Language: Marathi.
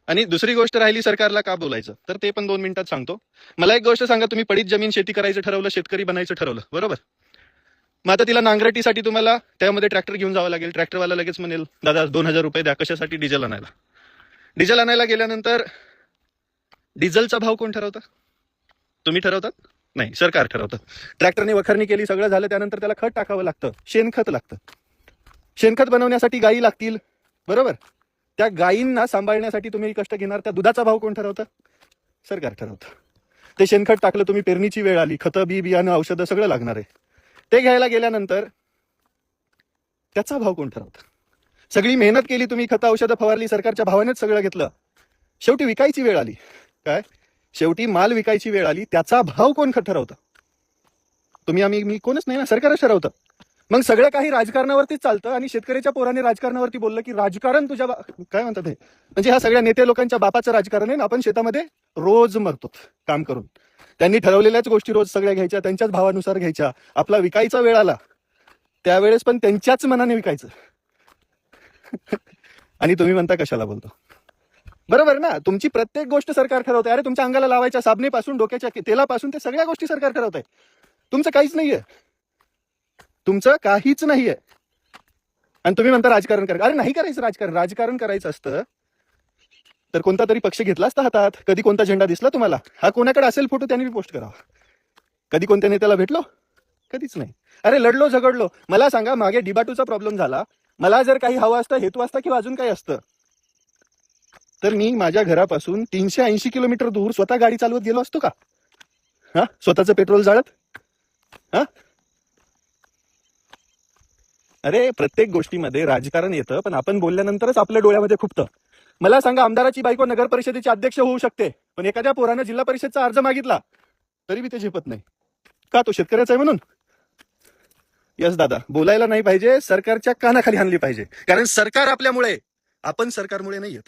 आणि दुसरी गोष्ट राहिली सरकारला का बोलायचं, तर ते पण 2 मिनिटात सांगतो. मला एक गोष्ट सांगा, तुम्ही पडीत जमीन शेती करायचं ठरवलं, शेतकरी बनायचं ठरवलं, बरोबर? मग आता तिला नांगरटीसाठी तुम्हाला त्यामध्ये ट्रॅक्टर घेऊन जावं लागेल. ट्रॅक्टरवाला लगेच म्हणेल, दादा 2,000 रुपये द्या. कशासाठी? डिझेल आणायला. डिझेल आणायला गेल्यानंतर डिझेलचा भाव कोण ठरवतं? तुम्ही ठरवतात? नाही, सरकार ठरवतं. ट्रॅक्टरने वखरणी केली, सगळं झालं, त्यानंतर त्याला खत टाकावं लागतं, शेणखत लागतं. शेणखत बनवण्यासाठी गायी लागतील, बरोबर? त्या गायींना सांभाळण्यासाठी तुम्ही कष्ट घेणार, त्या दुधाचा भाव कोण ठरवतं? सरकार ठरवतं. ते शेणखत टाकलं, तुम्ही पेरणीची वेळ आली, खतं बी बियाणं औषधं सगळं लागणार आहे. ते घ्यायला गेल्यानंतर त्याचा भाव कोण ठरवतं? सगळी मेहनत केली तुम्ही, खतं औषधं फवारली, सरकारच्या भावानेच सगळं घेतलं, शेवटी विकायची वेळ आली, काय? शेवटी माल विकायची वेळ आली, त्याचा भाव कोण ठरवतं? तुम्ही आम्ही मी कोणच नाही ना, सरकारच ठरवतं. मग सगळं काही राजकारणावरतीच चालतं. आणि शेतकऱ्याच्या पोराने राजकारणावरती बोललं की राजकारण तुझ्या काय म्हणतात हे, म्हणजे ह्या सगळ्या नेते लोकांच्या बापाचं राजकारण आहे ना. आपण शेतामध्ये रोज मरतो काम करून. त्यांनी ठरवलेल्याच गोष्टी रोज सगळ्या घ्यायच्या, त्यांच्याच भावानुसार घ्यायच्या. आपला विकायचा वेळ आला त्यावेळेस पण त्यांच्याच मनाने विकायचं. आणि तुम्ही म्हणता कशाला बोलतो? बरोबर ना? तुमची प्रत्येक गोष्ट सरकार ठरवते. अरे तुमच्या अंगाला लावायच्या साबणेपासून, डोक्याच्या तेलापासून, ते सगळ्या गोष्टी सरकार ठरवत आहे. तुमचं काहीच नाहीये, तुमचं काहीच नाहीये. आणि तुम्ही म्हणता राजकारण करायचं. अरे नाही करायचं राजकारण. राजकारण करायचं असतं तर कोणता तरी पक्ष घेतला असता हातात. कधी कोणता झेंडा दिसला तुम्हाला? हा कोणाकडे असेल फोटो त्यांनी पोस्ट करावा. कधी कोणत्या नेत्याला भेटलो? कधीच नाही. अरे लढलो झगडलो. मला सांगा, मागे डिबाटूचा प्रॉब्लेम झाला, मला जर काही हवं असतं, हेतू असता किंवा अजून काही असतं, तर मी माझ्या घरापासून 380 किलोमीटर दूर स्वतः गाडी चालवत गेलो असतो का? हा, स्वतःचं पेट्रोल जाळत? हा, अरे प्रत्येक गोष्टीमध्ये राजकारण येतं, पण आपण बोलल्यानंतरच आपल्या डोळ्यामध्ये खुपतं. मला सांगा, आमदाराची बायको नगर परिषदेचे अध्यक्ष होऊ शकते, पण एखाद्या पोरानं जिल्हा परिषदचा अर्ज मागितला तरी बी ते झेपत नाही. का? तो शेतकऱ्याचा आहे म्हणून? यस दादा, बोलायला नाही पाहिजे, सरकारच्या कानाखाली आणली पाहिजे. कारण सरकार आपल्यामुळे, आपण सरकारमुळे नाही येत.